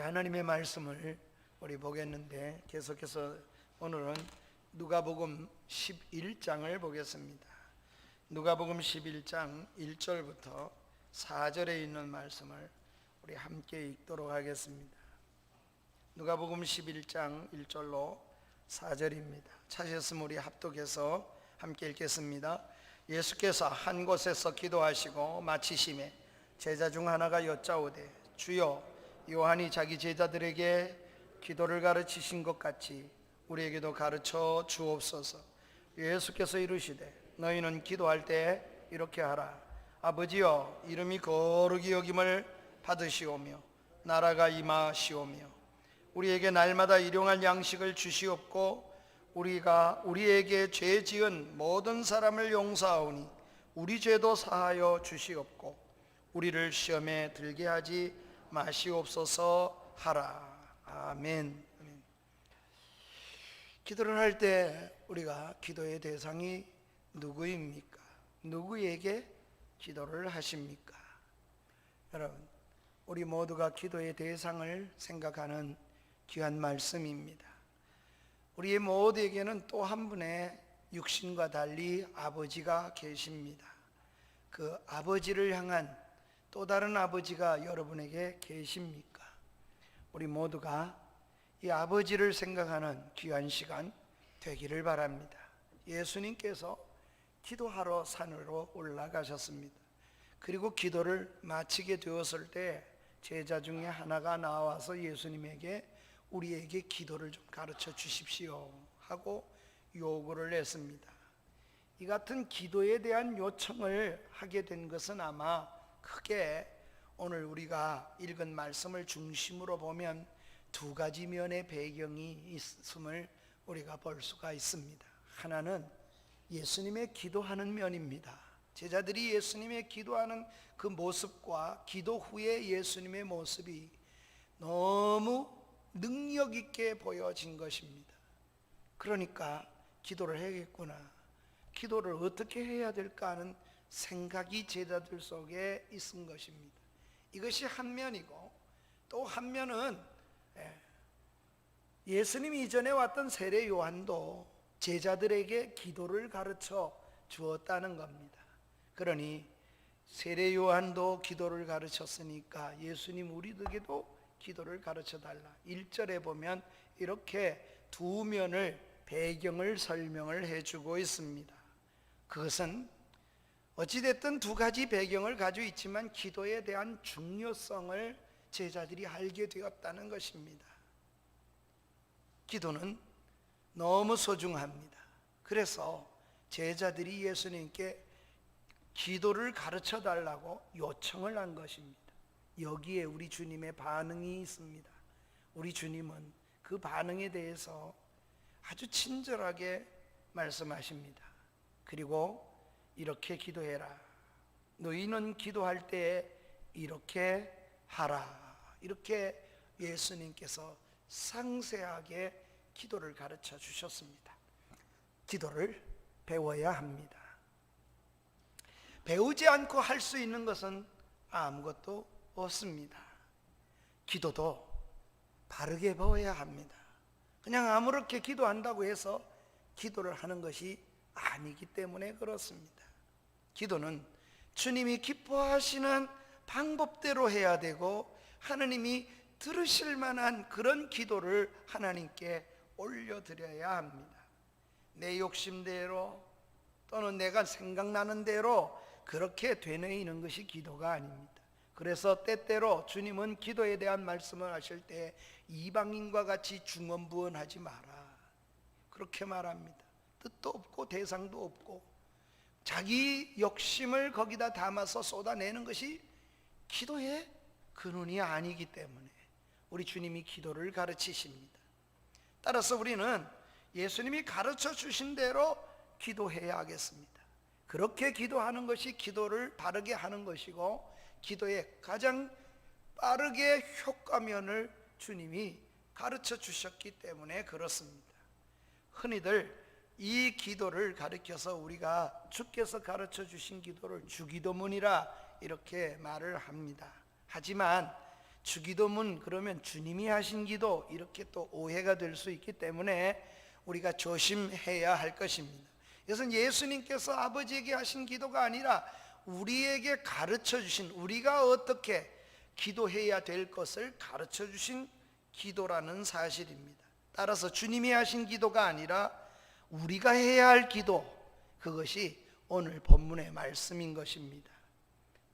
이제 하나님의 말씀을 우리 보겠는데, 계속해서 오늘은 누가복음 11장을 보겠습니다. 누가복음 11장 1절부터 4절에 있는 말씀을 우리 함께 읽도록 하겠습니다. 누가복음 11장 1절로 4절입니다. 찾으셨으면 우리 합독해서 함께 읽겠습니다. 예수께서 한 곳에서 기도하시고 마치심에 제자 중 하나가 여짜오되, 주여, 요한이 자기 제자들에게 기도를 가르치신 것 같이 우리에게도 가르쳐 주옵소서. 예수께서 이르시되, 너희는 기도할 때 이렇게 하라. 아버지여, 이름이 거룩히 여김을 받으시오며 나라가 임하시오며 우리에게 날마다 일용할 양식을 주시옵고, 우리가 우리에게 죄 지은 모든 사람을 용서하오니 우리 죄도 사하여 주시옵고, 우리를 시험에 들게 하지 마시옵소서 하라. 아멘. 기도를 할 때 우리가 기도의 대상이 누구입니까? 누구에게 기도를 하십니까? 여러분, 우리 모두가 기도의 대상을 생각하는 귀한 말씀입니다. 우리 모두에게는 또 한 분의 육신과 달리 아버지가 계십니다. 그 아버지를 향한 또 다른 아버지가 여러분에게 계십니까? 우리 모두가 이 아버지를 생각하는 귀한 시간 되기를 바랍니다. 예수님께서 기도하러 산으로 올라가셨습니다. 그리고 기도를 마치게 되었을 때 제자 중에 하나가 나와서 예수님에게 우리에게 기도를 좀 가르쳐 주십시오 하고 요구를 했습니다. 이 같은 기도에 대한 요청을 하게 된 것은 아마 크게 오늘 우리가 읽은 말씀을 중심으로 보면 두 가지 면의 배경이 있음을 우리가 볼 수가 있습니다. 하나는 예수님의 기도하는 면입니다. 제자들이 예수님의 기도하는 그 모습과 기도 후에 예수님의 모습이 너무 능력 있게 보여진 것입니다. 그러니까 기도를 해야겠구나, 기도를 어떻게 해야 될까 하는 생각이 제자들 속에 있은 것입니다. 이것이 한 면이고, 또 한 면은 예수님이 이전에 왔던 세례 요한도 제자들에게 기도를 가르쳐 주었다는 겁니다. 그러니 세례 요한도 기도를 가르쳤으니까 예수님 우리에게도 기도를 가르쳐 달라. 1절에 보면 이렇게 두 면을, 배경을 설명을 해주고 있습니다. 그것은 어찌됐든 두 가지 배경을 가지고 있지만 기도에 대한 중요성을 제자들이 알게 되었다는 것입니다. 기도는 너무 소중합니다. 그래서 제자들이 예수님께 기도를 가르쳐 달라고 요청을 한 것입니다. 여기에 우리 주님의 반응이 있습니다. 우리 주님은 그 반응에 대해서 아주 친절하게 말씀하십니다. 그리고 이렇게 기도해라. 너희는 기도할 때 이렇게 하라. 이렇게 예수님께서 상세하게 기도를 가르쳐 주셨습니다. 기도를 배워야 합니다. 배우지 않고 할 수 있는 것은 아무것도 없습니다. 기도도 바르게 배워야 합니다. 그냥 아무렇게 기도한다고 해서 기도를 하는 것이 아니기 때문에 그렇습니다. 기도는 주님이 기뻐하시는 방법대로 해야 되고, 하나님이 들으실 만한 그런 기도를 하나님께 올려드려야 합니다. 내 욕심대로 또는 내가 생각나는 대로 그렇게 되뇌이는 것이 기도가 아닙니다. 그래서 때때로 주님은 기도에 대한 말씀을 하실 때 이방인과 같이 중언부언하지 마라, 그렇게 말합니다. 뜻도 없고 대상도 없고 자기 욕심을 거기다 담아서 쏟아내는 것이 기도의 근원이 아니기 때문에 우리 주님이 기도를 가르치십니다. 따라서 우리는 예수님이 가르쳐 주신 대로 기도해야 하겠습니다. 그렇게 기도하는 것이 기도를 바르게 하는 것이고, 기도의 가장 빠르게 효과면을 주님이 가르쳐 주셨기 때문에 그렇습니다. 흔히들 이 기도를 가르쳐서 우리가 주께서 가르쳐 주신 기도를 주기도문이라 이렇게 말을 합니다. 하지만 주기도문 그러면 주님이 하신 기도 이렇게 또 오해가 될 수 있기 때문에 우리가 조심해야 할 것입니다. 이것은 예수님께서 아버지에게 하신 기도가 아니라 우리에게 가르쳐 주신, 우리가 어떻게 기도해야 될 것을 가르쳐 주신 기도라는 사실입니다. 따라서 주님이 하신 기도가 아니라 우리가 해야 할 기도, 그것이 오늘 본문의 말씀인 것입니다.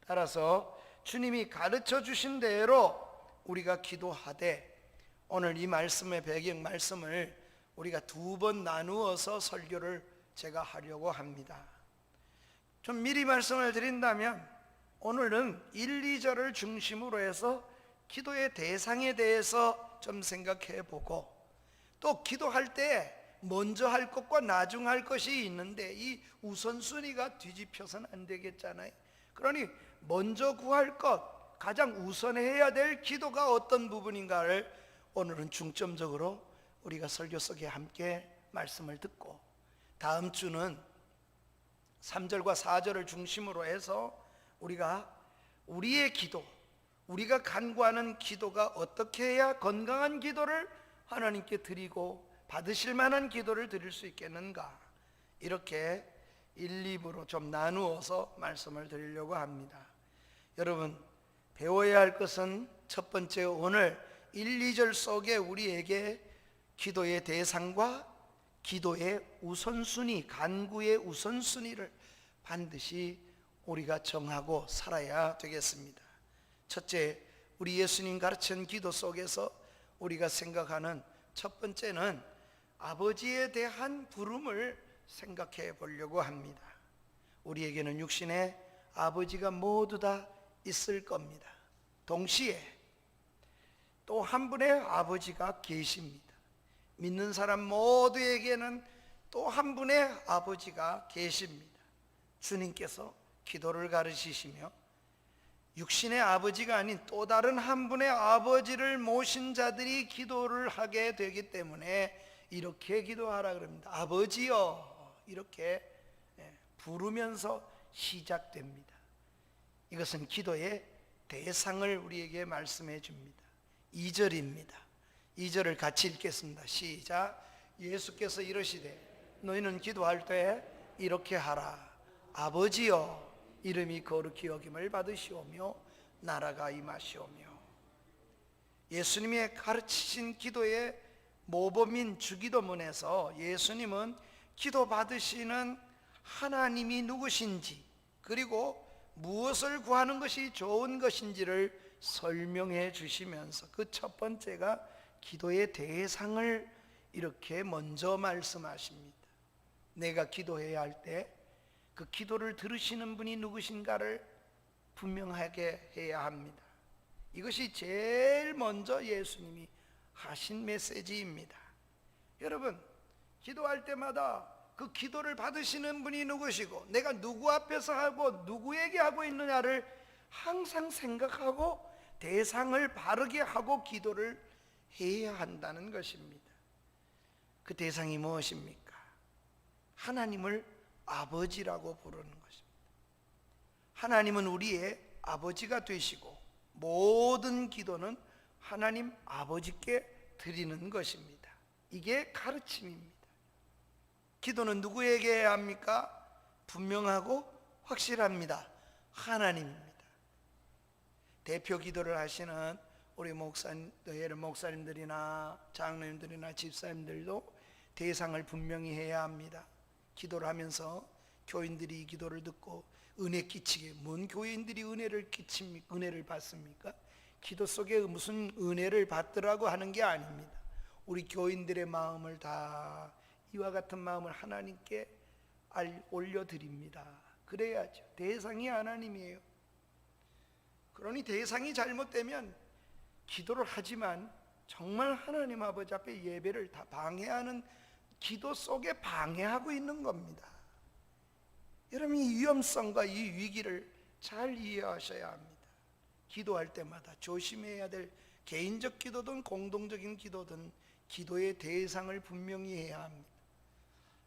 따라서 주님이 가르쳐 주신 대로 우리가 기도하되, 오늘 이 말씀의 배경 말씀을 우리가 두 번 나누어서 설교를 제가 하려고 합니다. 좀 미리 말씀을 드린다면 오늘은 1, 2절을 중심으로 해서 기도의 대상에 대해서 좀 생각해 보고, 또 기도할 때 먼저 할 것과 나중 할 것이 있는데 이 우선순위가 뒤집혀서는 안 되겠잖아요. 그러니 먼저 구할 것, 가장 우선해야 될 기도가 어떤 부분인가를 오늘은 중점적으로 우리가 설교 속에 함께 말씀을 듣고, 다음 주는 3절과 4절을 중심으로 해서 우리가 우리의 기도, 우리가 간구하는 기도가 어떻게 해야 건강한 기도를 하나님께 드리고 받으실 만한 기도를 드릴 수 있겠는가, 이렇게 1, 2부로 좀 나누어서 말씀을 드리려고 합니다. 여러분, 배워야 할 것은 첫 번째, 오늘 1, 2절 속에 우리에게 기도의 대상과 기도의 우선순위, 간구의 우선순위를 반드시 우리가 정하고 살아야 되겠습니다. 첫째, 우리 예수님 가르친 기도 속에서 우리가 생각하는 첫 번째는 아버지에 대한 부름을 생각해 보려고 합니다. 우리에게는 육신의 아버지가 모두 다 있을 겁니다. 동시에 또 한 분의 아버지가 계십니다. 믿는 사람 모두에게는 또 한 분의 아버지가 계십니다. 주님께서 기도를 가르치시며 육신의 아버지가 아닌 또 다른 한 분의 아버지를 모신 자들이 기도를 하게 되기 때문에 이렇게 기도하라 그럽니다. 아버지여, 이렇게 부르면서 시작됩니다. 이것은 기도의 대상을 우리에게 말씀해 줍니다. 2절입니다. 2절을 같이 읽겠습니다. 시작. 예수께서 이르시되 너희는 기도할 때 이렇게 하라. 아버지여, 이름이 거룩히 여김을 받으시오며 나라가 임하시오며. 예수님의 가르치신 기도의 모범인 주기도문에서 예수님은 기도 받으시는 하나님이 누구신지, 그리고 무엇을 구하는 것이 좋은 것인지를 설명해 주시면서 그 첫 번째가 기도의 대상을 이렇게 먼저 말씀하십니다. 내가 기도해야 할 때 그 기도를 들으시는 분이 누구신가를 분명하게 해야 합니다. 이것이 제일 먼저 예수님이 하신 메시지입니다. 여러분, 기도할 때마다 그 기도를 받으시는 분이 누구시고 내가 누구 앞에서 하고 누구에게 하고 있느냐를 항상 생각하고 대상을 바르게 하고 기도를 해야 한다는 것입니다. 그 대상이 무엇입니까? 하나님을 아버지라고 부르는 것입니다. 하나님은 우리의 아버지가 되시고 모든 기도는 하나님 아버지께 드리는 것입니다. 이게 가르침입니다. 기도는 누구에게 해야 합니까? 분명하고 확실합니다. 하나님입니다. 대표 기도를 하시는 우리 목사님들이나 장로님들이나 집사님들도 대상을 분명히 해야 합니다. 기도를 하면서 교인들이 이 기도를 듣고 은혜 끼치게, 뭔 교인들이 은혜를 끼칩니까? 은혜를 받습니까? 기도 속에 무슨 은혜를 받더라고 하는 게 아닙니다. 우리 교인들의 마음을 다 이와 같은 마음을 하나님께 올려드립니다. 그래야죠. 대상이 하나님이에요. 그러니 대상이 잘못되면 기도를 하지만 정말 하나님 아버지 앞에 예배를 다 방해하는, 기도 속에 방해하고 있는 겁니다. 여러분, 이 위험성과 이 위기를 잘 이해하셔야 합니다. 기도할 때마다 조심해야 될, 개인적 기도든 공동적인 기도든 기도의 대상을 분명히 해야 합니다.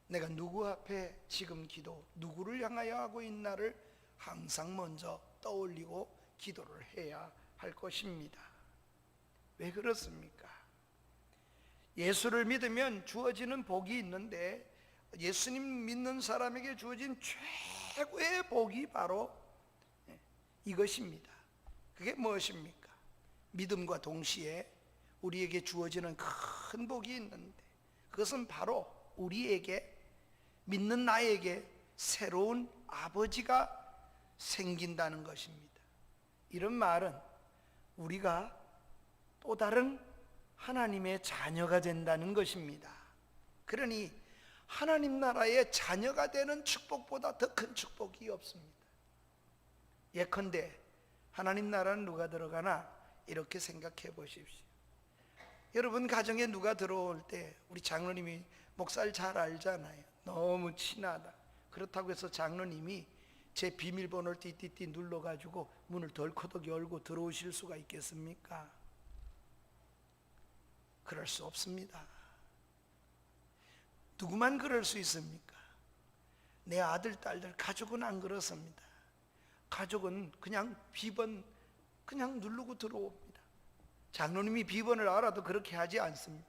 내가 누구 앞에 지금 기도, 누구를 향하여 하고 있나를 항상 먼저 떠올리고 기도를 해야 할 것입니다. 왜 그렇습니까? 예수를 믿으면 주어지는 복이 있는데 예수님 믿는 사람에게 주어진 최고의 복이 바로 이것입니다. 그게 무엇입니까? 믿음과 동시에 우리에게 주어지는 큰 복이 있는데 그것은 바로 우리에게, 믿는 나에게 새로운 아버지가 생긴다는 것입니다. 이런 말은 우리가 또 다른 하나님의 자녀가 된다는 것입니다. 그러니 하나님 나라의 자녀가 되는 축복보다 더 큰 축복이 없습니다. 예컨대 하나님 나라는 누가 들어가나 이렇게 생각해 보십시오. 여러분 가정에 누가 들어올 때 우리 장로님이 목사를 잘 알잖아요. 너무 친하다. 그렇다고 해서 장로님이 제 비밀번호를 띠띠띠 눌러가지고 문을 덜커덕 열고 들어오실 수가 있겠습니까? 그럴 수 없습니다. 누구만 그럴 수 있습니까? 내 아들, 딸들, 가족은 안 그렇습니다. 가족은 그냥 비번 그냥 누르고 들어옵니다. 장로님이 비번을 알아도 그렇게 하지 않습니다.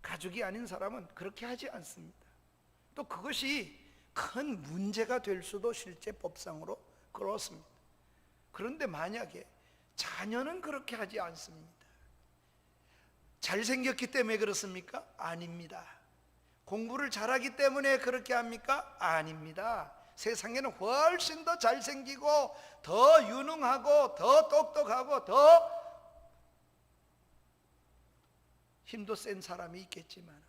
가족이 아닌 사람은 그렇게 하지 않습니다. 또 그것이 큰 문제가 될 수도 실제 법상으로 그렇습니다. 그런데 만약에 자녀는 그렇게 하지 않습니다. 잘생겼기 때문에 그렇습니까? 아닙니다. 공부를 잘하기 때문에 그렇게 합니까? 아닙니다. 세상에는 훨씬 더 잘생기고 더 유능하고 더 똑똑하고 더 힘도 센 사람이 있겠지만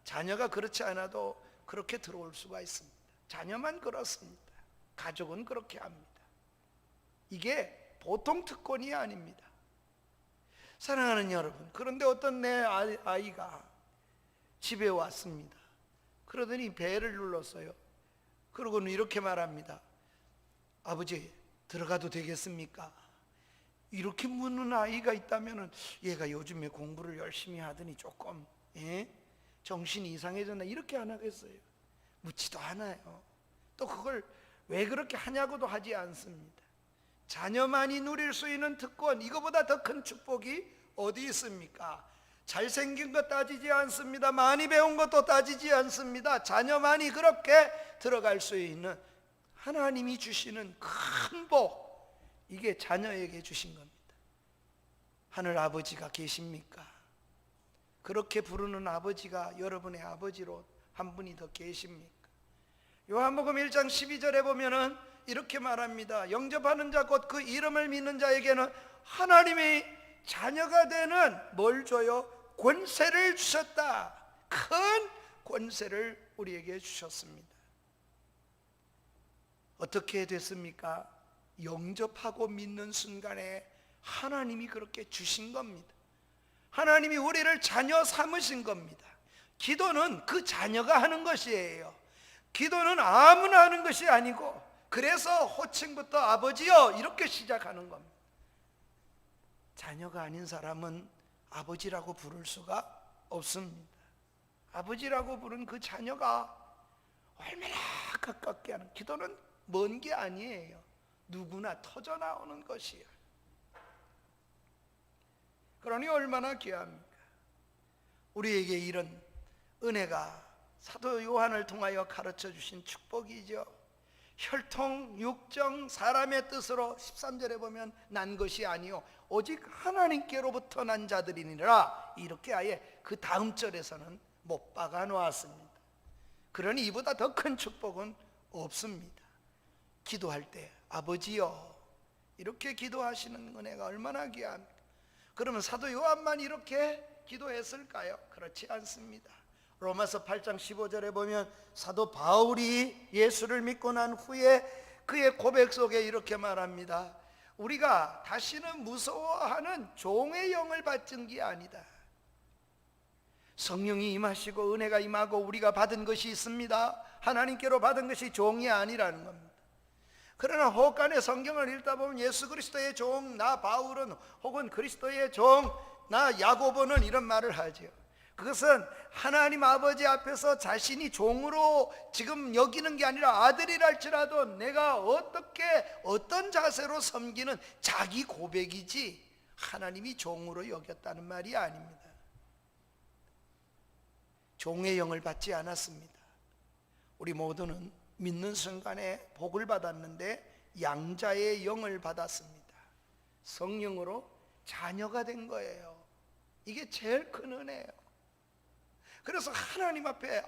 자녀가 그렇지 않아도 그렇게 들어올 수가 있습니다. 자녀만 그렇습니다. 가족은 그렇게 합니다. 이게 보통 특권이 아닙니다. 사랑하는 여러분, 그런데 어떤 내 아이가 집에 왔습니다. 그러더니 배를 눌렀어요. 그러고는 이렇게 말합니다. 아버지, 들어가도 되겠습니까? 이렇게 묻는 아이가 있다면 얘가 요즘에 공부를 열심히 하더니 조금 정신이 이상해졌나 이렇게 안 하겠어요? 묻지도 않아요. 또 그걸 왜 그렇게 하냐고도 하지 않습니다. 자녀만이 누릴 수 있는 특권, 이거보다 더 큰 축복이 어디 있습니까? 잘생긴 것 따지지 않습니다. 많이 배운 것도 따지지 않습니다. 자녀만이 그렇게 들어갈 수 있는 하나님이 주시는 큰 복, 이게 자녀에게 주신 겁니다. 하늘 아버지가 계십니까? 그렇게 부르는 아버지가 여러분의 아버지로 한 분이 더 계십니까? 요한복음 1장 12절에 보면은 이렇게 말합니다. 영접하는 자 곧 그 이름을 믿는 자에게는 하나님이 자녀가 되는 뭘 줘요? 권세를 주셨다. 큰 권세를 우리에게 주셨습니다. 어떻게 됐습니까? 영접하고 믿는 순간에 하나님이 그렇게 주신 겁니다. 하나님이 우리를 자녀 삼으신 겁니다. 기도는 그 자녀가 하는 것이에요. 기도는 아무나 하는 것이 아니고, 그래서 호칭부터 아버지요 이렇게 시작하는 겁니다. 자녀가 아닌 사람은 아버지라고 부를 수가 없습니다. 아버지라고 부른 그 자녀가 얼마나 가깝게 하는, 기도는 먼 게 아니에요. 누구나 터져 나오는 것이에요. 그러니 얼마나 귀합니까? 우리에게 이런 은혜가 사도 요한을 통하여 가르쳐 주신 축복이죠. 혈통, 육정, 사람의 뜻으로 13절에 보면 난 것이 아니요 오직 하나님께로부터 난 자들이니라, 이렇게 아예 그 다음 절에서는 못 박아 놓았습니다. 그러니 이보다 더 큰 축복은 없습니다. 기도할 때 아버지여 이렇게 기도하시는 은혜가 얼마나 귀합니까? 그러면 사도 요한만 이렇게 기도했을까요? 그렇지 않습니다. 로마서 8장 15절에 보면 사도 바울이 예수를 믿고 난 후에 그의 고백 속에 이렇게 말합니다. 우리가 다시는 무서워하는 종의 영을 받은 게 아니다. 성령이 임하시고 은혜가 임하고 우리가 받은 것이 있습니다. 하나님께로 받은 것이 종이 아니라는 겁니다. 그러나 혹간의 성경을 읽다 보면 예수 그리스도의 종 나 바울은, 혹은 그리스도의 종 나 야고보는 이런 말을 하죠. 그것은 하나님 아버지 앞에서 자신이 종으로 지금 여기는 게 아니라 아들이랄지라도 내가 어떤 자세로 섬기는 자기 고백이지, 하나님이 종으로 여겼다는 말이 아닙니다. 종의 영을 받지 않았습니다. 우리 모두는 믿는 순간에 복을 받았는데 양자의 영을 받았습니다. 성령으로 자녀가 된 거예요. 이게 제일 큰 은혜예요. 그래서 하나님 앞에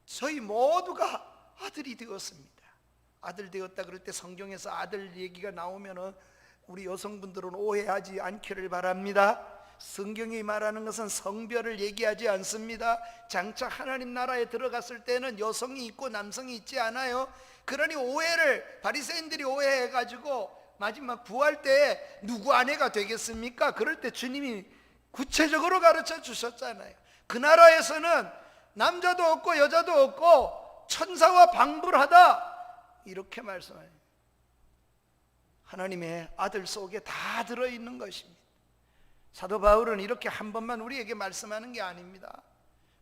저희 모두가 아들이 되었습니다. 아들 되었다 그럴 때 성경에서 아들 얘기가 나오면은 우리 여성분들은 오해하지 않기를 바랍니다. 성경이 말하는 것은 성별을 얘기하지 않습니다. 장차 하나님 나라에 들어갔을 때는 여성이 있고 남성이 있지 않아요. 그러니 오해를 바리새인들이 오해해가지고 마지막 부활 때 누구 아내가 되겠습니까? 그럴 때 주님이 구체적으로 가르쳐 주셨잖아요. 그 나라에서는 남자도 없고 여자도 없고 천사와 방불하다 이렇게 말씀해요. 하나님의 아들 속에 다 들어있는 것입니다. 사도 바울은 이렇게 한 번만 우리에게 말씀하는 게 아닙니다.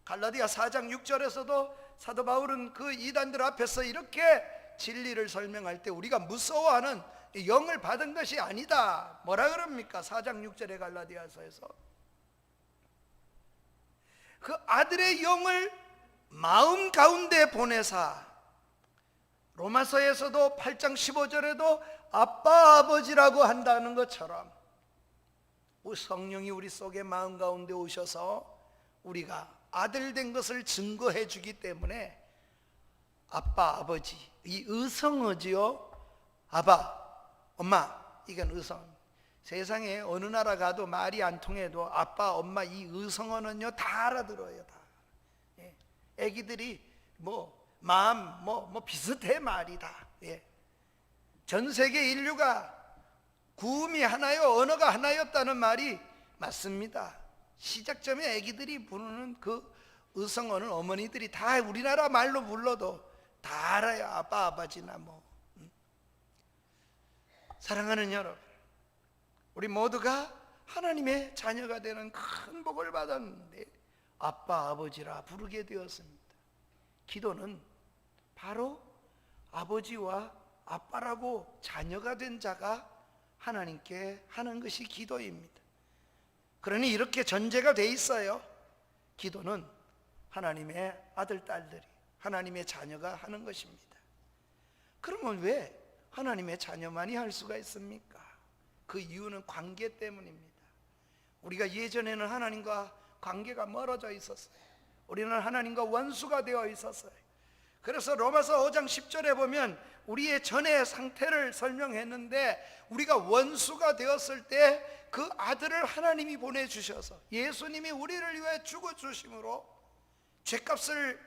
갈라디아 4장 6절에서도 사도 바울은 그 이단들 앞에서 이렇게 진리를 설명할 때 우리가 무서워하는 영을 받은 것이 아니다. 뭐라 그럽니까? 4장 6절의 갈라디아서에서 그 아들의 영을 마음 가운데 보내사, 로마서에서도 8장 15절에도 아빠 아버지라고 한다는 것처럼 성령이 우리 속에 마음 가운데 오셔서 우리가 아들 된 것을 증거해 주기 때문에 아빠 아버지, 이 의성어지요. 아바 엄마, 이건 의성. 세상에 어느 나라 가도 말이 안 통해도 아빠 엄마 이 의성어는요 다 알아들어요. 다. 예. 애기들이 마음 비슷해 말이 다. 예. 전 세계 인류가 구음이 하나요 언어가 하나였다는 말이 맞습니다. 시작점에 애기들이 부르는 그 의성어는 어머니들이 다 우리나라 말로 불러도 다 알아요. 아빠 아버지나 사랑하는 여러분, 우리 모두가 하나님의 자녀가 되는 큰 복을 받았는데 아빠 아버지라 부르게 되었습니다. 기도는 바로 아버지와 아빠라고 자녀가 된 자가 하나님께 하는 것이 기도입니다. 그러니 이렇게 전제가 돼 있어요. 기도는 하나님의 아들 딸들이 하나님의 자녀가 하는 것입니다. 그러면 왜 하나님의 자녀만이 할 수가 있습니까? 그 이유는 관계 때문입니다. 우리가 예전에는 하나님과 관계가 멀어져 있었어요. 우리는 하나님과 원수가 되어 있었어요. 그래서 로마서 5장 10절에 보면 우리의 전의 상태를 설명했는데 우리가 원수가 되었을 때 그 아들을 하나님이 보내주셔서 예수님이 우리를 위해 죽어주심으로 죄값을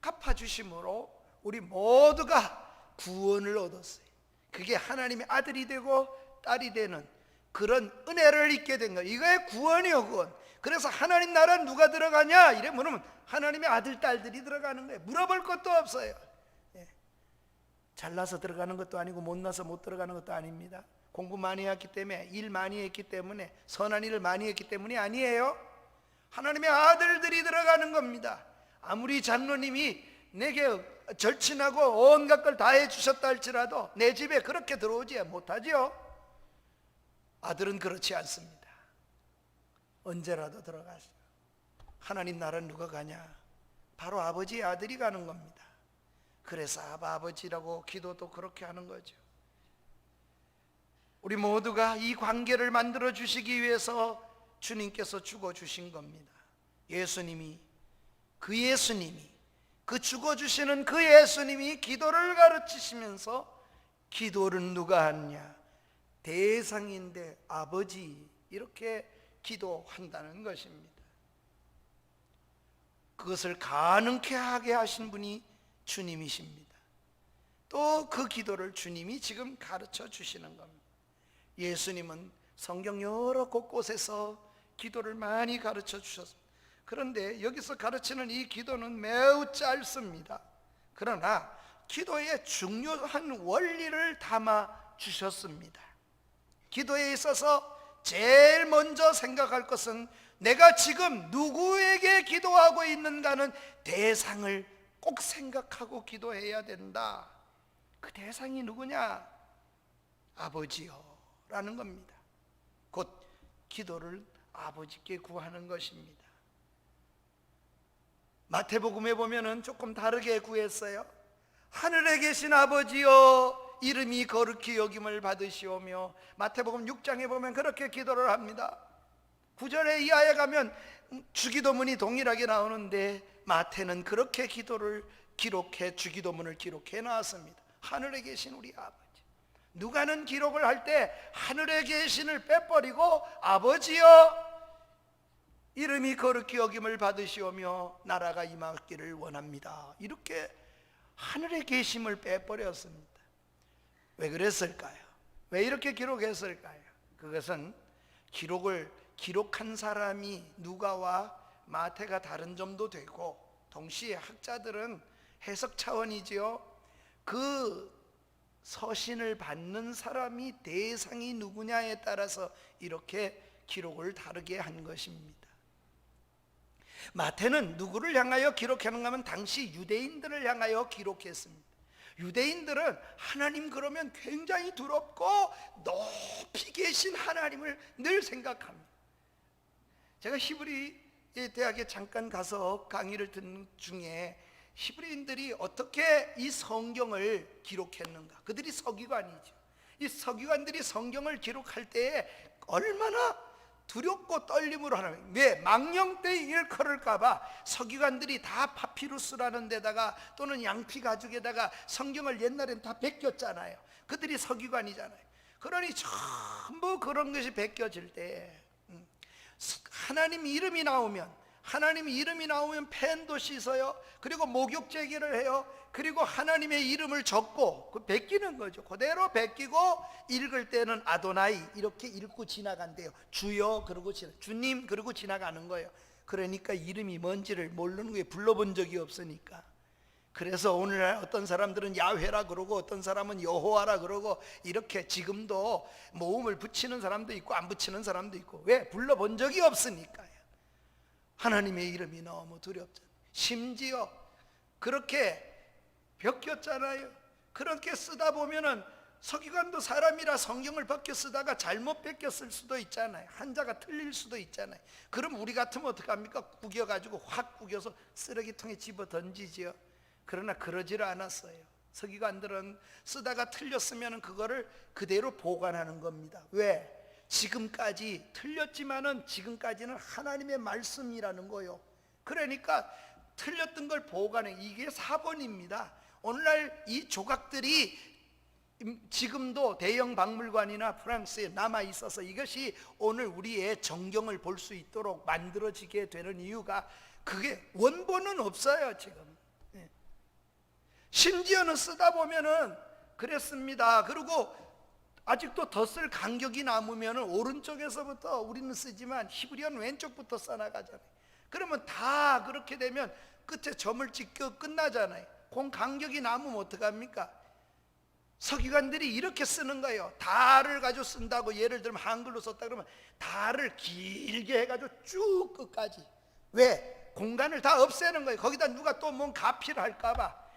갚아주심으로 우리 모두가 구원을 얻었어요. 그게 하나님의 아들이 되고 딸이 되는 그런 은혜를 입게 된 거예요. 이거의 구원이요, 구원. 그래서 하나님 나라는 누가 들어가냐? 이래 물으면 하나님의 아들, 딸들이 들어가는 거예요. 물어볼 것도 없어요. 예. 잘나서 들어가는 것도 아니고 못나서 못 들어가는 것도 아닙니다. 공부 많이 했기 때문에, 일 많이 했기 때문에, 선한 일을 많이 했기 때문이 아니에요. 하나님의 아들들이 들어가는 겁니다. 아무리 장로님이 내게 절친하고 온갖 걸 다 해주셨다 할지라도 내 집에 그렇게 들어오지 못하지요. 아들은 그렇지 않습니다. 언제라도 들어가서 하나님 나라는 누가 가냐? 바로 아버지의 아들이 가는 겁니다. 그래서 아버지라고 기도도 그렇게 하는 거죠. 우리 모두가 이 관계를 만들어 주시기 위해서 주님께서 죽어 주신 겁니다. 예수님이 그 죽어 주시는 그 예수님이 기도를 가르치시면서 기도를 누가 하느냐? 대상인데 아버지, 이렇게 기도한다는 것입니다. 그것을 가능케 하게 하신 분이 주님이십니다. 또 그 기도를 주님이 지금 가르쳐 주시는 겁니다. 예수님은 성경 여러 곳곳에서 기도를 많이 가르쳐 주셨습니다. 그런데 여기서 가르치는 이 기도는 매우 짧습니다. 그러나 기도의 중요한 원리를 담아 주셨습니다. 기도에 있어서 제일 먼저 생각할 것은 내가 지금 누구에게 기도하고 있는가는 대상을 꼭 생각하고 기도해야 된다. 그 대상이 누구냐? 아버지요 라는 겁니다. 곧 기도를 아버지께 구하는 것입니다. 마태복음에 보면은 조금 다르게 구했어요. 하늘에 계신 아버지여 이름이 거룩히 여김을 받으시오며, 마태복음 6장에 보면 그렇게 기도를 합니다. 9절에 이하에 가면 주기도문이 동일하게 나오는데 마태는 그렇게 기도를 기록해 주기도문을 기록해 놨습니다. 하늘에 계신 우리 아버지. 누가는 기록을 할 때 하늘에 계신을 빼버리고 아버지여 이름이 거룩히 여김을 받으시오며 나라가 임하기를 원합니다, 이렇게 하늘에 계심을 빼버렸습니다. 왜 그랬을까요? 왜 이렇게 기록했을까요? 그것은 기록한 사람이 누가와 마태가 다른 점도 되고, 동시에 학자들은 해석 차원이지요. 그 서신을 받는 사람이 대상이 누구냐에 따라서 이렇게 기록을 다르게 한 것입니다. 마태는 누구를 향하여 기록하는가 하면 당시 유대인들을 향하여 기록했습니다. 유대인들은 하나님 그러면 굉장히 두렵고 높이 계신 하나님을 늘 생각합니다. 제가 히브리 대학에 잠깐 가서 강의를 듣는 중에 히브리인들이 어떻게 이 성경을 기록했는가, 그들이 서기관이죠. 이 서기관들이 성경을 기록할 때에 얼마나 두렵고 떨림으로 하는, 왜? 망령때 일컬을까봐 서기관들이 다 파피루스라는 데다가 또는 양피 가죽에다가 성경을 옛날엔 다 베꼈잖아요. 그들이 서기관이잖아요. 그러니 전부 그런 것이 베껴질 때 하나님 이름이 나오면 펜도 씻어요. 그리고 목욕 제기를 해요. 그리고 하나님의 이름을 적고 그 베끼는 거죠. 그대로 베끼고 읽을 때는 아도나이 이렇게 읽고 지나간대요. 주여 그러고 주님 그러고 지나가는 거예요. 그러니까 이름이 뭔지를 모르는 거예요. 불러본 적이 없으니까. 그래서 오늘날 어떤 사람들은 야훼라 그러고 어떤 사람은 여호와라 그러고, 이렇게 지금도 모음을 붙이는 사람도 있고 안 붙이는 사람도 있고. 왜? 불러본 적이 없으니까요. 하나님의 이름이 너무 두렵잖아요. 심지어 그렇게 베꼈잖아요. 그렇게 쓰다 보면은 서기관도 사람이라 성경을 벗겨 쓰다가 잘못 베꼈을 수도 있잖아요. 한자가 틀릴 수도 있잖아요. 그럼 우리 같으면 어떡합니까? 구겨가지고 확 구겨서 쓰레기통에 집어 던지지요. 그러나 그러지를 않았어요. 서기관들은 쓰다가 틀렸으면 그거를 그대로 보관하는 겁니다. 왜? 지금까지 틀렸지만은 지금까지는 하나님의 말씀이라는 거요. 그러니까 틀렸던 걸 보관해. 이게 사본입니다. 오늘날 이 조각들이 지금도 대형 박물관이나 프랑스에 남아 있어서 이것이 오늘 우리의 정경을 볼 수 있도록 만들어지게 되는 이유가, 그게 원본은 없어요 지금. 심지어는 쓰다 보면은 그랬습니다. 그리고 아직도 더 쓸 간격이 남으면 오른쪽에서부터 우리는 쓰지만 히브리어는 왼쪽부터 써나가잖아요. 그러면 다 그렇게 되면 끝에 점을 찍고 끝나잖아요. 그 간격이 남으면 어떡합니까? 서기관들이 이렇게 쓰는 거예요. 다를 가지고 쓴다고, 예를 들면 한글로 썼다 그러면 다를 길게 해가지고 쭉 끝까지. 왜? 공간을 다 없애는 거예요. 거기다 누가 또 뭔 가피를 할까봐.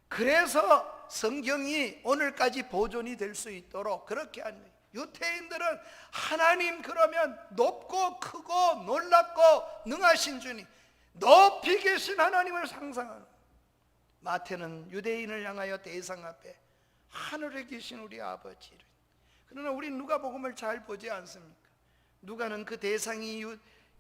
그래서 성경이 오늘까지 보존이 될 수 있도록 그렇게 한 거예요. 유태인들은 하나님 그러면 높고 크고 놀랍고 능하신 주님, 높이 계신 하나님을 상상하는. 마태는 유대인을 향하여 대상 앞에 하늘에 계신 우리 아버지를. 그러나 우리 누가복음을 잘 보지 않습니까? 누가는 그 대상이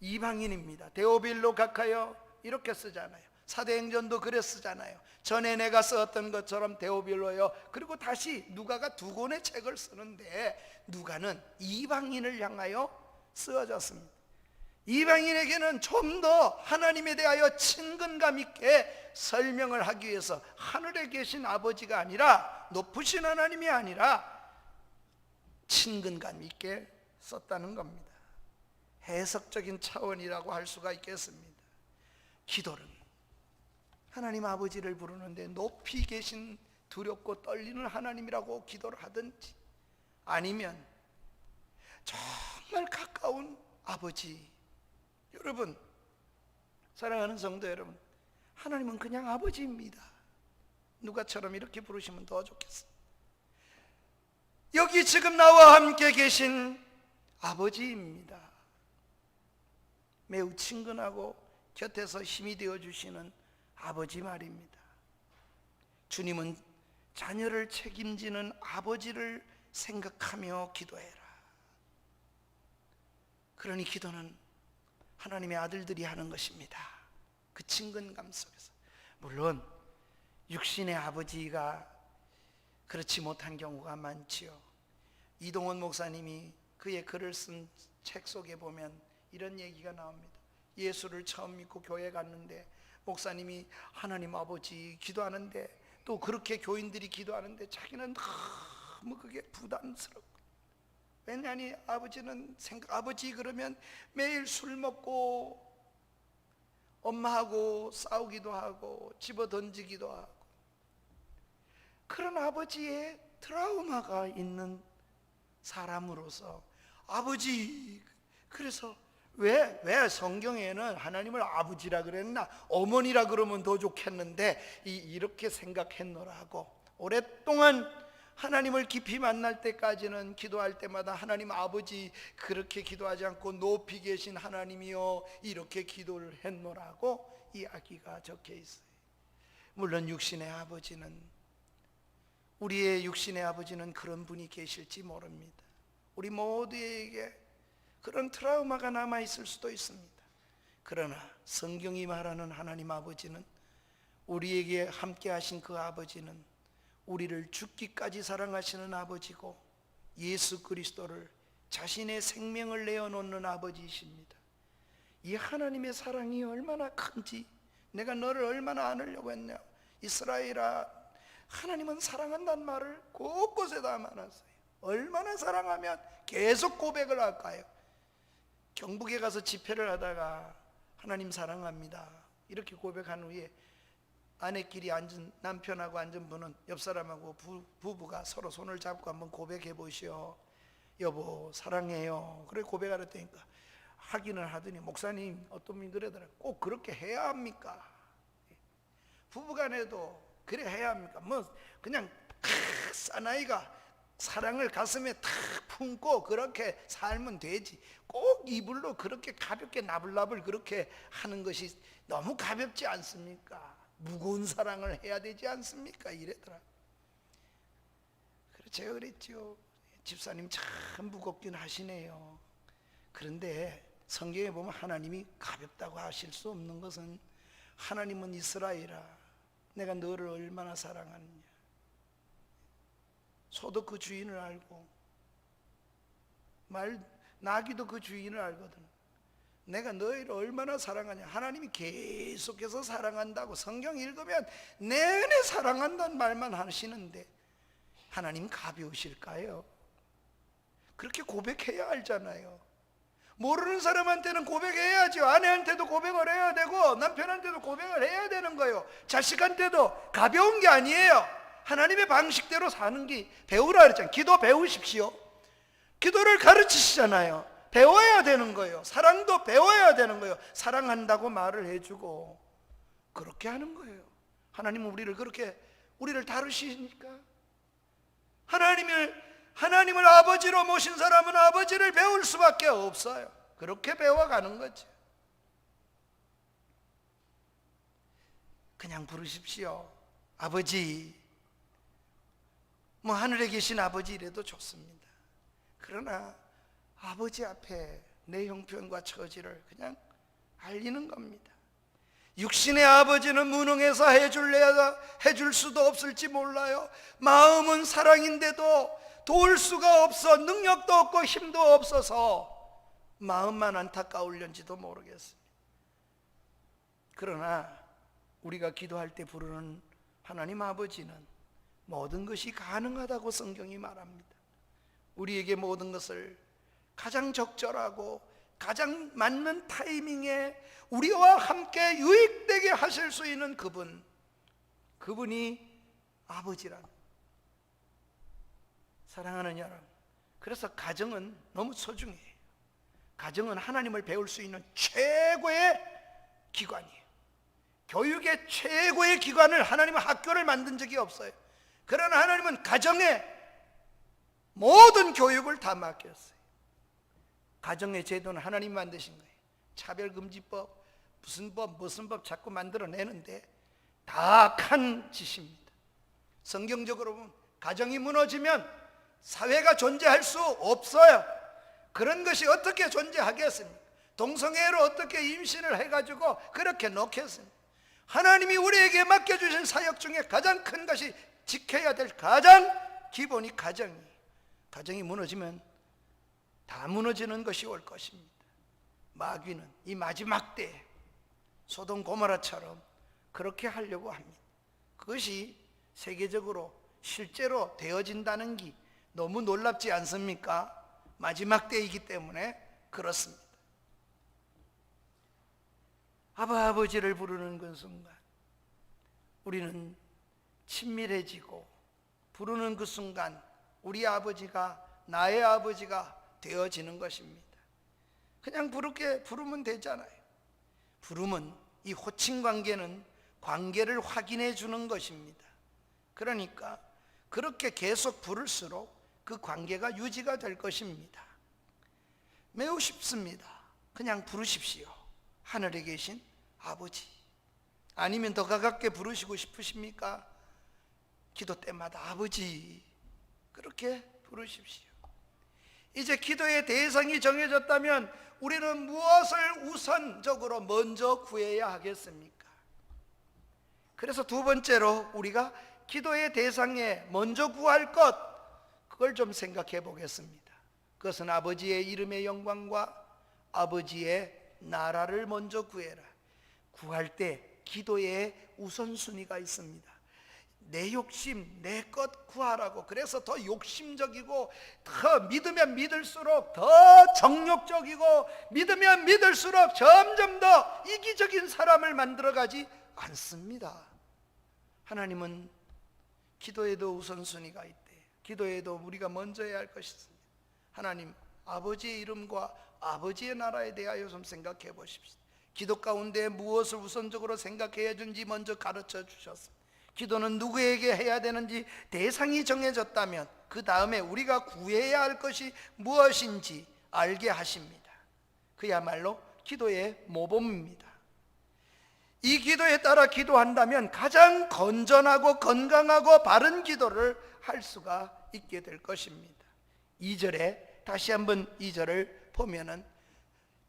이방인입니다. 데오빌로 각하여 이렇게 쓰잖아요. 사도행전도 그래 쓰잖아요. 전에 내가 썼던 것처럼 데오빌로요. 그리고 다시 누가가 두 권의 책을 쓰는데 누가는 이방인을 향하여 쓰어졌습니다. 이방인에게는 좀 더 하나님에 대하여 친근감 있게 설명을 하기 위해서 하늘에 계신 아버지가 아니라, 높으신 하나님이 아니라 친근감 있게 썼다는 겁니다. 해석적인 차원이라고 할 수가 있겠습니다. 기도는 하나님 아버지를 부르는데 높이 계신 두렵고 떨리는 하나님이라고 기도를 하든지, 아니면 정말 가까운 아버지. 여러분, 사랑하는 성도 여러분, 하나님은 그냥 아버지입니다. 누가처럼 이렇게 부르시면 더 좋겠습니다. 여기 지금 나와 함께 계신 아버지입니다. 매우 친근하고 곁에서 힘이 되어주시는 아버지 말입니다. 주님은 자녀를 책임지는 아버지를 생각하며 기도해라. 그러니 기도는 하나님의 아들들이 하는 것입니다. 그 친근감 속에서. 물론 육신의 아버지가 그렇지 못한 경우가 많지요. 이동원 목사님이 그의 글을 쓴 책 속에 보면 이런 얘기가 나옵니다. 예수를 처음 믿고 교회 갔는데 목사님이 하나님 아버지 기도하는데, 또 그렇게 교인들이 기도하는데 자기는 너무 그게 부담스럽고, 왜냐하니 아버지는 아버지 그러면 매일 술 먹고 엄마하고 싸우기도 하고 집어 던지기도 하고, 그런 아버지의 트라우마가 있는 사람으로서 아버지, 그래서 왜 성경에는 하나님을 아버지라 그랬나, 어머니라 그러면 더 좋겠는데 이렇게 생각했노라고, 오랫동안 하나님을 깊이 만날 때까지는 기도할 때마다 하나님 아버지 그렇게 기도하지 않고 높이 계신 하나님이여 이렇게 기도를 했노라고 이야기가 적혀 있어요. 물론 육신의 아버지는, 우리의 육신의 아버지는 그런 분이 계실지 모릅니다. 우리 모두에게 그런 트라우마가 남아 있을 수도 있습니다. 그러나 성경이 말하는 하나님 아버지는, 우리에게 함께 하신 그 아버지는 우리를 죽기까지 사랑하시는 아버지고, 예수 그리스도를 자신의 생명을 내어놓는 아버지이십니다. 이 하나님의 사랑이 얼마나 큰지, 내가 너를 얼마나 안으려고 했냐. 이스라엘아, 하나님은 사랑한다는 말을 곳곳에 담아놨어요. 얼마나 사랑하면 계속 고백을 할까요? 경북에 가서 집회를 하다가 하나님 사랑합니다 이렇게 고백한 후에 아내끼리 앉은, 남편하고 앉은 분은 옆 사람하고 부부가 서로 손을 잡고 한번 고백해 보시오. 여보 사랑해요. 그래 고백하라 했다니까 하기는 하더니, 목사님 어떤 분이 그러더라고요. 꼭 그렇게 해야 합니까? 부부간에도 그래 해야 합니까? 뭐 그냥 사나이가 사랑을 가슴에 탁 품고 그렇게 살면 되지, 꼭 이불로 그렇게 가볍게 나불나불 그렇게 하는 것이 너무 가볍지 않습니까? 무거운 사랑을 해야 되지 않습니까? 이래더라. 그래서 제가 그랬죠. 집사님 참 무겁긴 하시네요. 그런데 성경에 보면 하나님이 가볍다고 하실 수 없는 것은, 하나님은 이스라엘아 내가 너를 얼마나 사랑하느냐. 소도 그 주인을 알고 나귀도 그 주인을 알거든. 내가 너희를 얼마나 사랑하냐. 하나님이 계속해서 사랑한다고 성경 읽으면 내내 사랑한다는 말만 하시는데 하나님 가벼우실까요? 그렇게 고백해야 알잖아요. 모르는 사람한테는 고백해야죠. 아내한테도 고백을 해야 되고 남편한테도 고백을 해야 되는 거예요. 자식한테도. 가벼운 게 아니에요. 하나님의 방식대로 사는 게 배우라 그랬잖아요. 기도 배우십시오. 기도를 가르치시잖아요. 배워야 되는 거예요. 사랑도 배워야 되는 거예요. 사랑한다고 말을 해주고 그렇게 하는 거예요. 하나님은 우리를 그렇게 우리를 다루시니까. 하나님을 아버지로 모신 사람은 아버지를 배울 수밖에 없어요. 그렇게 배워가는 거죠. 그냥 부르십시오. 아버지. 뭐 하늘에 계신 아버지 이래도 좋습니다. 그러나 아버지 앞에 내 형편과 처지를 그냥 알리는 겁니다. 육신의 아버지는 무능해서 해줄 수도 없을지 몰라요. 마음은 사랑인데도 도울 수가 없어. 능력도 없고 힘도 없어서 마음만 안타까울련지도 모르겠습니다. 그러나 우리가 기도할 때 부르는 하나님 아버지는 모든 것이 가능하다고 성경이 말합니다. 우리에게 모든 것을 가장 적절하고 가장 맞는 타이밍에 우리와 함께 유익되게 하실 수 있는 그분이 아버지라는. 사랑하는 여러분, 그래서 가정은 너무 소중해요. 가정은 하나님을 배울 수 있는 최고의 기관이에요. 교육의 최고의 기관을 하나님은 학교를 만든 적이 없어요. 그러나 하나님은 가정에 모든 교육을 다 맡겼어요. 가정의 제도는 하나님 만드신 거예요. 차별금지법, 무슨 법 자꾸 만들어내는데 다 악한 짓입니다. 성경적으로 보면 가정이 무너지면 사회가 존재할 수 없어요. 그런 것이 어떻게 존재하겠습니까? 동성애로 어떻게 임신을 해가지고 그렇게 놓겠습니까? 하나님이 우리에게 맡겨주신 사역 중에 가장 큰 것이 지켜야 될 가장 기본이 가정이. 가정이 무너지면 다 무너지는 것이 올 것입니다. 마귀는 이 마지막 때에 소돔 고모라처럼 그렇게 하려고 합니다. 그것이 세계적으로 실제로 되어진다는 게 너무 놀랍지 않습니까? 마지막 때이기 때문에 그렇습니다. 아버지를 부르는 그 순간 우리는 친밀해지고, 부르는 그 순간 우리 아버지가 나의 아버지가 되어지는 것입니다. 그냥 부르면 되잖아요. 부르면 이 호칭 관계는 관계를 확인해 주는 것입니다. 그러니까 그렇게 계속 부를수록 그 관계가 유지가 될 것입니다. 매우 쉽습니다. 그냥 부르십시오. 하늘에 계신 아버지. 아니면 더 가깝게 부르시고 싶으십니까? 기도 때마다 아버지, 그렇게 부르십시오. 이제 기도의 대상이 정해졌다면 우리는 무엇을 우선적으로 먼저 구해야 하겠습니까? 그래서 두 번째로 우리가 기도의 대상에 먼저 구할 것, 그걸 좀 생각해 보겠습니다. 그것은 아버지의 이름의 영광과 아버지의 나라를 먼저 구해라. 구할 때 기도의 우선순위가 있습니다. 내 욕심, 내 것 구하라고. 그래서 더 욕심적이고, 더 믿으면 믿을수록 더 정욕적이고, 믿으면 믿을수록 점점 더 이기적인 사람을 만들어가지 않습니다. 하나님은 기도에도 우선순위가 있대. 기도에도 우리가 먼저 해야 할 것이 있습니다. 하나님 아버지의 이름과 아버지의 나라에 대하여 좀 생각해 보십시오. 기도 가운데 무엇을 우선적으로 생각해야 하는지 먼저 가르쳐 주셨습니다. 기도는 누구에게 해야 되는지 대상이 정해졌다면 그 다음에 우리가 구해야 할 것이 무엇인지 알게 하십니다. 그야말로 기도의 모범입니다. 이 기도에 따라 기도한다면 가장 건전하고 건강하고 바른 기도를 할 수가 있게 될 것입니다. 2절에 다시 한번 2절을 보면은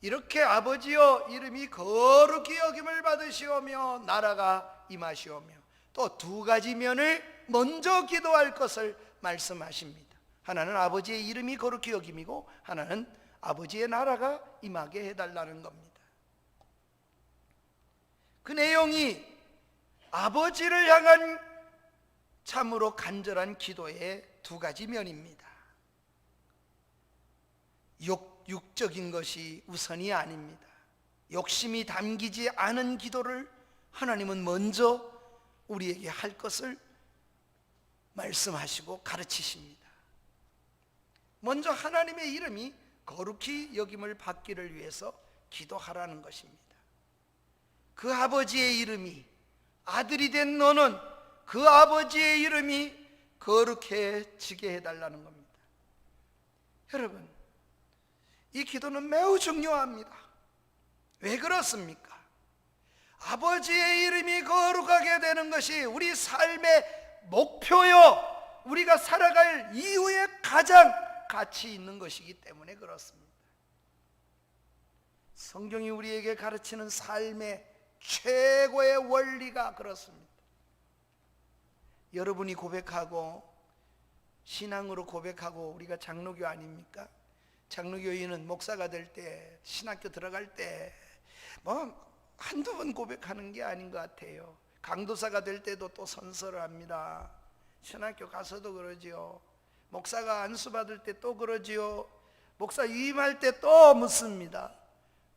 이렇게 아버지여 이름이 거룩히 여김을 받으시오며 나라가 임하시오며, 또 두 가지 면을 먼저 기도할 것을 말씀하십니다. 하나는 아버지의 이름이 거룩히 여김이고, 하나는 아버지의 나라가 임하게 해달라는 겁니다. 그 내용이 아버지를 향한 참으로 간절한 기도의 두 가지 면입니다. 육적인 것이 우선이 아닙니다. 욕심이 담기지 않은 기도를 하나님은 먼저 우리에게 할 것을 말씀하시고 가르치십니다. 먼저 하나님의 이름이 거룩히 여김을 받기를 위해서 기도하라는 것입니다. 그 아버지의 이름이, 아들이 된 너는 그 아버지의 이름이 거룩해지게 해달라는 겁니다. 여러분, 이 기도는 매우 중요합니다. 왜 그렇습니까? 아버지의 이름이 거룩하게 되는 것이 우리 삶의 목표요, 우리가 살아갈 이유에 가장 가치 있는 것이기 때문에 그렇습니다. 성경이 우리에게 가르치는 삶의 최고의 원리가 그렇습니다. 여러분이 고백하고 신앙으로 고백하고, 우리가 장로교 아닙니까? 장로교인은 목사가 될 때, 신학교 들어갈 때 한두 번 고백하는 게 아닌 것 같아요. 강도사가 될 때도 또 선서를 합니다. 신학교 가서도 그러지요. 목사가 안수 받을 때 또 그러지요. 목사 위임할 때 또 묻습니다.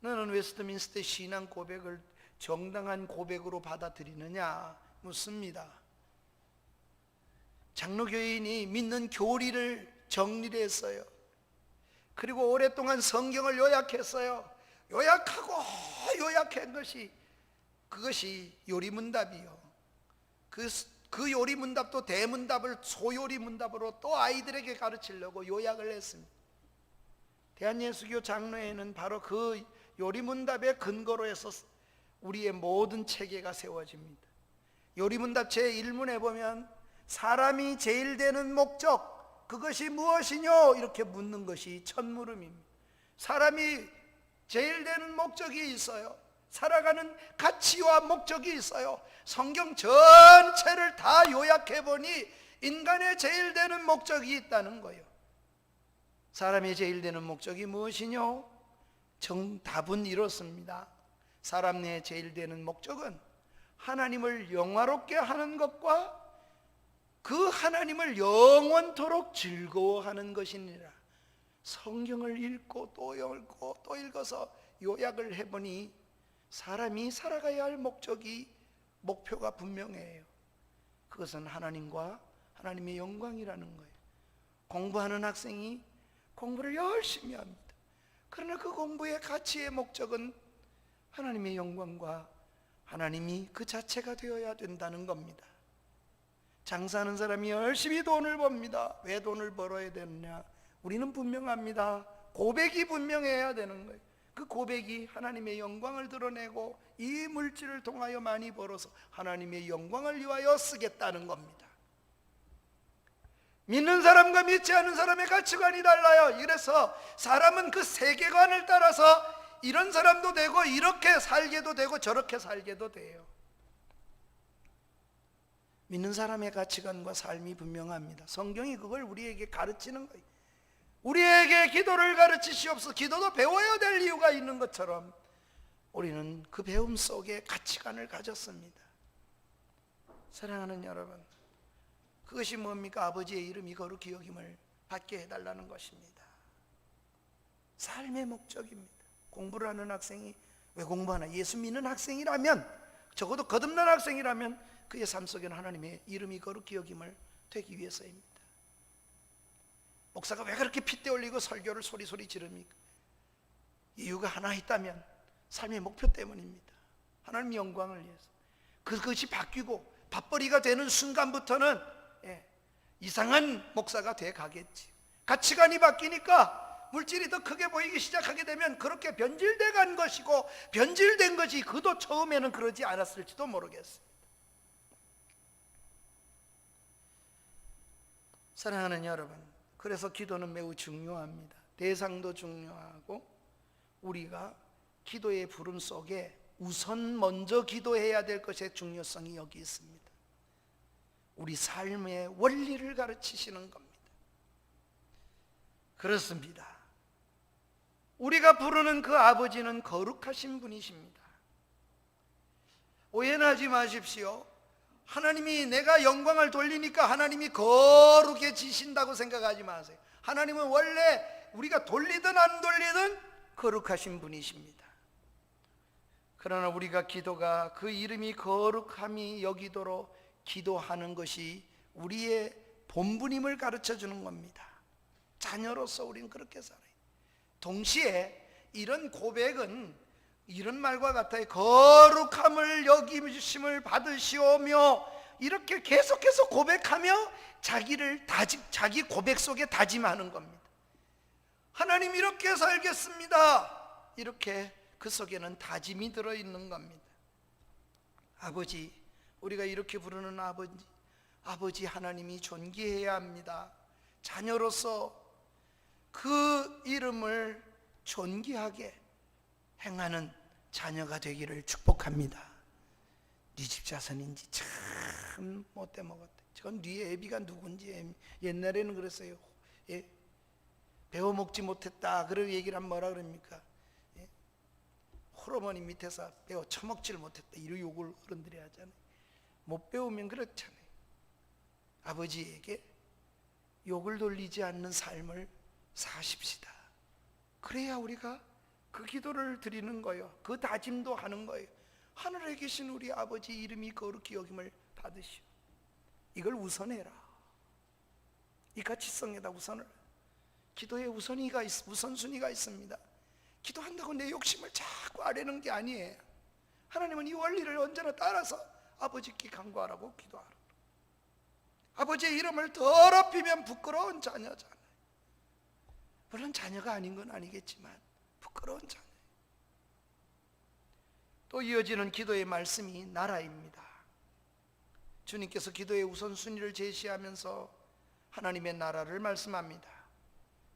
너는 웨스트민스터 신앙 고백을 정당한 고백으로 받아들이느냐 묻습니다. 장로교인이 믿는 교리를 정리를 했어요. 그리고 오랫동안 성경을 요약했어요. 요약하고 요약한 것이, 그것이 요리문답이요. 그 요리문답도 대문답을 소요리문답으로 또 아이들에게 가르치려고 요약을 했습니다. 대한예수교 장로회는 바로 그 요리문답의 근거로 해서 우리의 모든 체계가 세워집니다. 요리문답 제1문에 보면 사람이 제일 되는 목적, 그것이 무엇이뇨? 이렇게 묻는 것이 첫 물음입니다. 사람이 제일 되는 목적이 있어요. 살아가는 가치와 목적이 있어요. 성경 전체를 다 요약해 보니 인간의 제일 되는 목적이 있다는 거예요. 사람의 제일 되는 목적이 무엇이뇨? 정답은 이렇습니다. 사람의 제일 되는 목적은 하나님을 영화롭게 하는 것과 그 하나님을 영원토록 즐거워하는 것이니라. 성경을 읽고 또 읽고 또 읽어서 요약을 해보니 사람이 살아가야 할 목표가 분명해요. 그것은 하나님과 하나님의 영광이라는 거예요. 공부하는 학생이 공부를 열심히 합니다. 그러나 그 공부의 가치의 목적은 하나님의 영광과 하나님이 그 자체가 되어야 된다는 겁니다. 장사하는 사람이 열심히 돈을 법니다. 왜 돈을 벌어야 되느냐? 우리는 분명합니다. 고백이 분명해야 되는 거예요. 그 고백이 하나님의 영광을 드러내고 이 물질을 통하여 많이 벌어서 하나님의 영광을 위하여 쓰겠다는 겁니다. 믿는 사람과 믿지 않는 사람의 가치관이 달라요. 그래서 사람은 그 세계관을 따라서 이런 사람도 되고 이렇게 살게도 되고 저렇게 살게도 돼요. 믿는 사람의 가치관과 삶이 분명합니다. 성경이 그걸 우리에게 가르치는 거예요. 우리에게 기도를 가르치시옵소서. 기도도 배워야 될 이유가 있는 것처럼 우리는 그 배움 속에 가치관을 가졌습니다. 사랑하는 여러분, 그것이 뭡니까? 아버지의 이름이 거룩히 여김을 받게 해달라는 것입니다. 삶의 목적입니다. 공부를 하는 학생이 왜 공부하나? 예수 믿는 학생이라면, 적어도 거듭난 학생이라면 그의 삶 속에는 하나님의 이름이 거룩히 여김을 되기 위해서입니다. 목사가 왜 그렇게 핏대 올리고 설교를 소리소리 지릅니까? 이유가 하나 있다면 삶의 목표 때문입니다. 하나님의 영광을 위해서. 그것이 바뀌고 밥벌이가 되는 순간부터는 이상한 목사가 돼 가겠지. 가치관이 바뀌니까 물질이 더 크게 보이기 시작하게 되면 그렇게 변질돼 간 것이고, 변질된 것이 그도 처음에는 그러지 않았을지도 모르겠습니다. 사랑하는 여러분, 그래서 기도는 매우 중요합니다. 대상도 중요하고 우리가 기도의 부름 속에 우선 먼저 기도해야 될 것의 중요성이 여기 있습니다. 우리 삶의 원리를 가르치시는 겁니다. 그렇습니다. 우리가 부르는 그 아버지는 거룩하신 분이십니다. 오해는 하지 마십시오. 하나님이 내가 영광을 돌리니까 하나님이 거룩해지신다고 생각하지 마세요. 하나님은 원래 우리가 돌리든 안 돌리든 거룩하신 분이십니다. 그러나 우리가 기도가 그 이름이 거룩함이 여기도록 기도하는 것이 우리의 본분임을 가르쳐 주는 겁니다. 자녀로서 우리는 그렇게 살아요. 동시에 이런 고백은 이런 말과 같아요. 거룩함을 여기심을 받으시오며, 이렇게 계속해서 고백하며 자기 고백 속에 다짐하는 겁니다. 하나님 이렇게 살겠습니다. 이렇게 그 속에는 다짐이 들어있는 겁니다. 아버지, 우리가 이렇게 부르는 아버지 하나님이 존귀해야 합니다. 자녀로서 그 이름을 존귀하게 행하는 자녀가 되기를 축복합니다. 네 집 자손인지 참 못돼 먹었대. 저건 네 애비가 누군지 옛날에는 그랬어요. 예? 배워 먹지 못했다. 그런 얘기를 하면 뭐라 그럽니까? 예? 호르몬이 밑에서 배워 처먹지를 못했다. 이런 욕을 어른들이 하잖아요. 못 배우면 그렇잖아요. 아버지에게 욕을 돌리지 않는 삶을 사십시다. 그래야 우리가 그 기도를 드리는 거예요. 그 다짐도 하는 거예요. 하늘에 계신 우리 아버지 이름이 거룩히 여김을 받으시오. 이걸 우선해라. 이 가치성에다 우선을. 기도에 우선순위가 있습니다. 기도한다고 내 욕심을 자꾸 아뢰는 게 아니에요. 하나님은 이 원리를 언제나 따라서 아버지께 간구하라고 기도하라. 아버지의 이름을 더럽히면 부끄러운 자녀잖아요. 물론 자녀가 아닌 건 아니겠지만 부끄러운 자녀. 또 이어지는 기도의 말씀이 나라입니다. 주님께서 기도의 우선순위를 제시하면서 하나님의 나라를 말씀합니다.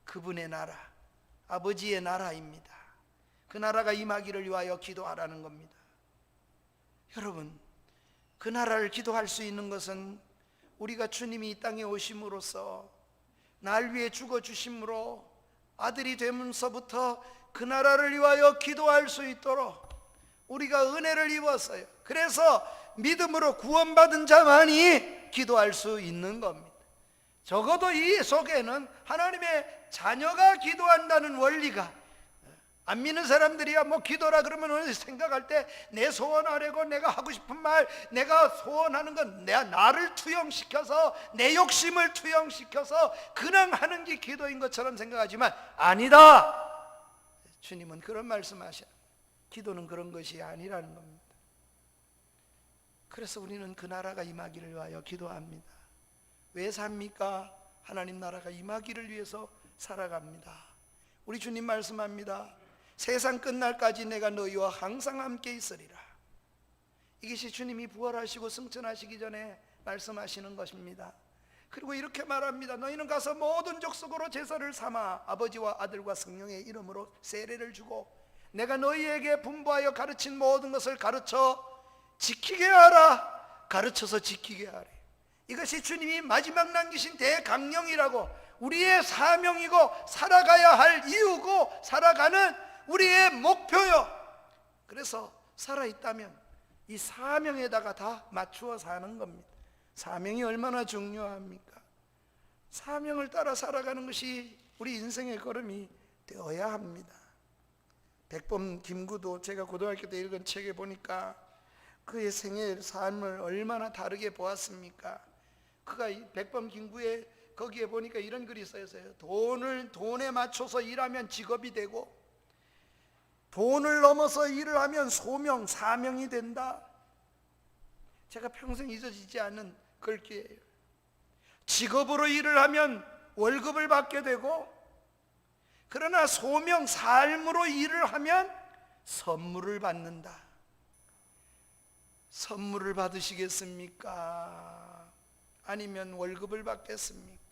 그분의 나라, 아버지의 나라입니다. 그 나라가 임하기를 위하여 기도하라는 겁니다. 여러분, 그 나라를 기도할 수 있는 것은 우리가 주님이 이 땅에 오심으로써 날 위해 죽어주심으로 아들이 되면서부터 그 나라를 위하여 기도할 수 있도록 우리가 은혜를 입었어요. 그래서 믿음으로 구원받은 자만이 기도할 수 있는 겁니다. 적어도 이 속에는 하나님의 자녀가 기도한다는 원리가, 안 믿는 사람들이야 뭐 기도라 그러면 생각할 때 내 소원하려고 내가 하고 싶은 말, 내가 소원하는 건 나를 투영시켜서 내 욕심을 투영시켜서 그냥 하는 게 기도인 것처럼 생각하지만 아니다. 주님은 그런 말씀하셔요. 기도는 그런 것이 아니라는 겁니다. 그래서 우리는 그 나라가 임하기를 위하여 기도합니다. 왜 삽니까? 하나님 나라가 임하기를 위해서 살아갑니다. 우리 주님 말씀합니다. 세상 끝날까지 내가 너희와 항상 함께 있으리라. 이것이 주님이 부활하시고 승천하시기 전에 말씀하시는 것입니다. 그리고 이렇게 말합니다. 너희는 가서 모든 족속으로 제사를 삼아 아버지와 아들과 성령의 이름으로 세례를 주고 내가 너희에게 분부하여 가르친 모든 것을 가르쳐 지키게 하라. 가르쳐서 지키게 하래. 이것이 주님이 마지막 남기신 대강령이라고, 우리의 사명이고 살아가야 할 이유고 살아가는 우리의 목표요. 그래서 살아있다면 이 사명에다가 다 맞추어 사는 겁니다. 사명이 얼마나 중요합니까? 사명을 따라 살아가는 것이 우리 인생의 걸음이 되어야 합니다. 백범 김구도 제가 고등학교 때 읽은 책에 보니까 그의 생애 삶을 얼마나 다르게 보았습니까? 그가 백범 김구의 거기에 보니까 이런 글이 써있어요. 돈에 맞춰서 일하면 직업이 되고 돈을 넘어서 일을 하면 소명, 사명이 된다. 제가 평생 잊어지지 않는 글귀예요. 직업으로 일을 하면 월급을 받게 되고, 그러나 소명, 삶으로 일을 하면 선물을 받는다. 선물을 받으시겠습니까? 아니면 월급을 받겠습니까?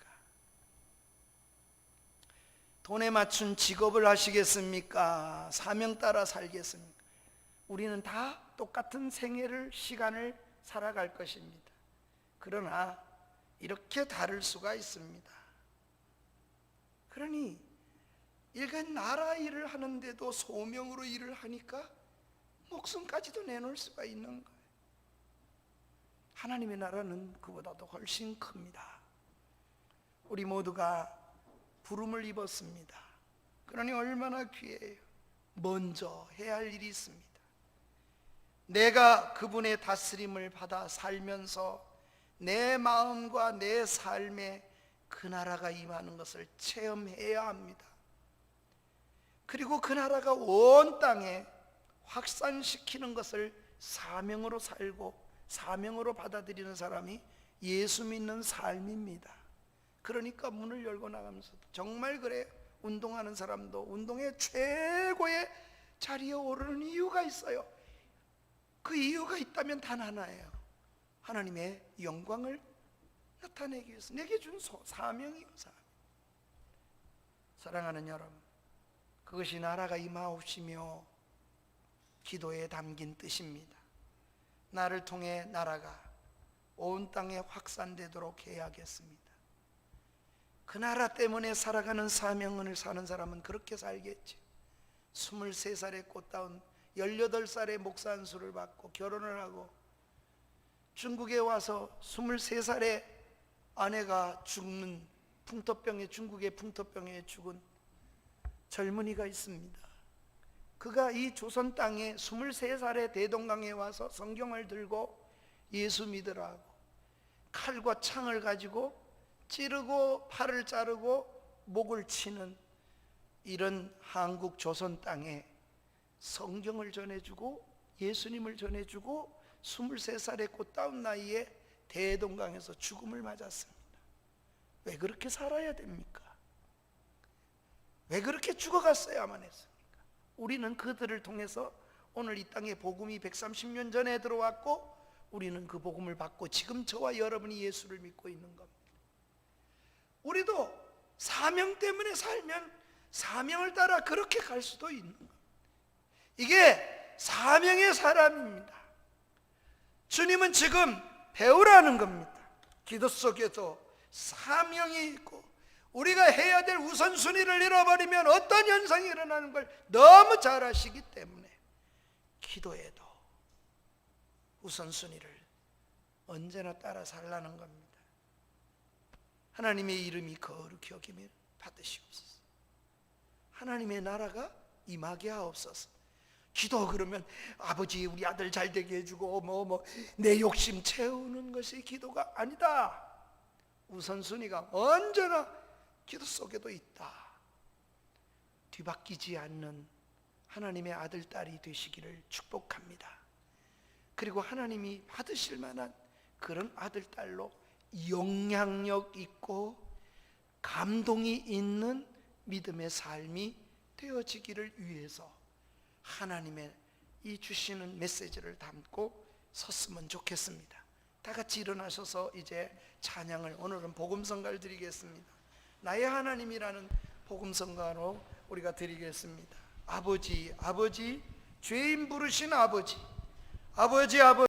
돈에 맞춘 직업을 하시겠습니까? 사명 따라 살겠습니까? 우리는 다 똑같은 생애를, 시간을 살아갈 것입니다. 그러나 이렇게 다를 수가 있습니다. 그러니 일간 나라 일을 하는데도 소명으로 일을 하니까 목숨까지도 내놓을 수가 있는 거예요. 하나님의 나라는 그보다도 훨씬 큽니다. 우리 모두가 부름을 입었습니다. 그러니 얼마나 귀해요. 먼저 해야 할 일이 있습니다. 내가 그분의 다스림을 받아 살면서 내 마음과 내 삶에 그 나라가 임하는 것을 체험해야 합니다. 그리고 그 나라가 온 땅에 확산시키는 것을 사명으로 살고 사명으로 받아들이는 사람이 예수 믿는 삶입니다. 그러니까 문을 열고 나가면서도 정말 그래요. 운동하는 사람도 운동의 최고의 자리에 오르는 이유가 있어요. 그 이유가 있다면 단 하나예요. 하나님의 영광을 나타내기 위해서 내게 준 사명이요. 사랑하는 여러분, 그것이 나라가 임하옵시며 기도에 담긴 뜻입니다. 나를 통해 나라가 온 땅에 확산되도록 해야겠습니다. 그 나라 때문에 살아가는 사명을 사는 사람은 그렇게 살겠지. 23살에 꽃다운 18살에 목사 안수를 받고 결혼을 하고 중국에 와서 23살에 아내가 죽는 풍토병에, 중국의 풍토병에 죽은 젊은이가 있습니다. 그가 이 조선 땅에 23살에 대동강에 와서 성경을 들고 예수 믿으라고 칼과 창을 가지고 찌르고 팔을 자르고 목을 치는 이런 한국 조선 땅에 성경을 전해주고 예수님을 전해주고 23살의 꽃다운 나이에 대동강에서 죽음을 맞았습니다. 왜 그렇게 살아야 됩니까? 왜 그렇게 죽어갔어야만 했습니까? 우리는 그들을 통해서 오늘 이 땅에 복음이 130년 전에 들어왔고 우리는 그 복음을 받고 지금 저와 여러분이 예수를 믿고 있는 겁니다. 우리도 사명 때문에 살면 사명을 따라 그렇게 갈 수도 있는 겁니다. 이게 사명의 사람입니다. 주님은 지금 배우라는 겁니다. 기도 속에도 사명이 있고 우리가 해야 될 우선순위를 잃어버리면 어떤 현상이 일어나는 걸 너무 잘 아시기 때문에 기도에도 우선순위를 언제나 따라 살라는 겁니다. 하나님의 이름이 거룩히 여김을 받으시옵소서. 하나님의 나라가 임하게 하옵소서. 기도 그러면 아버지 우리 아들 잘 되게 해주고 내 욕심 채우는 것이 기도가 아니다. 우선순위가 언제나 기도 속에도 있다. 뒤바뀌지 않는 하나님의 아들 딸이 되시기를 축복합니다. 그리고 하나님이 받으실 만한 그런 아들 딸로 영향력 있고 감동이 있는 믿음의 삶이 되어지기를 위해서 하나님의 이 주시는 메시지를 담고 섰으면 좋겠습니다. 다 같이 일어나셔서 이제 찬양을, 오늘은 복음성가를 드리겠습니다. 나의 하나님이라는 복음성가로 우리가 드리겠습니다. 아버지, 아버지, 죄인 부르신 아버지, 아버지, 아버지.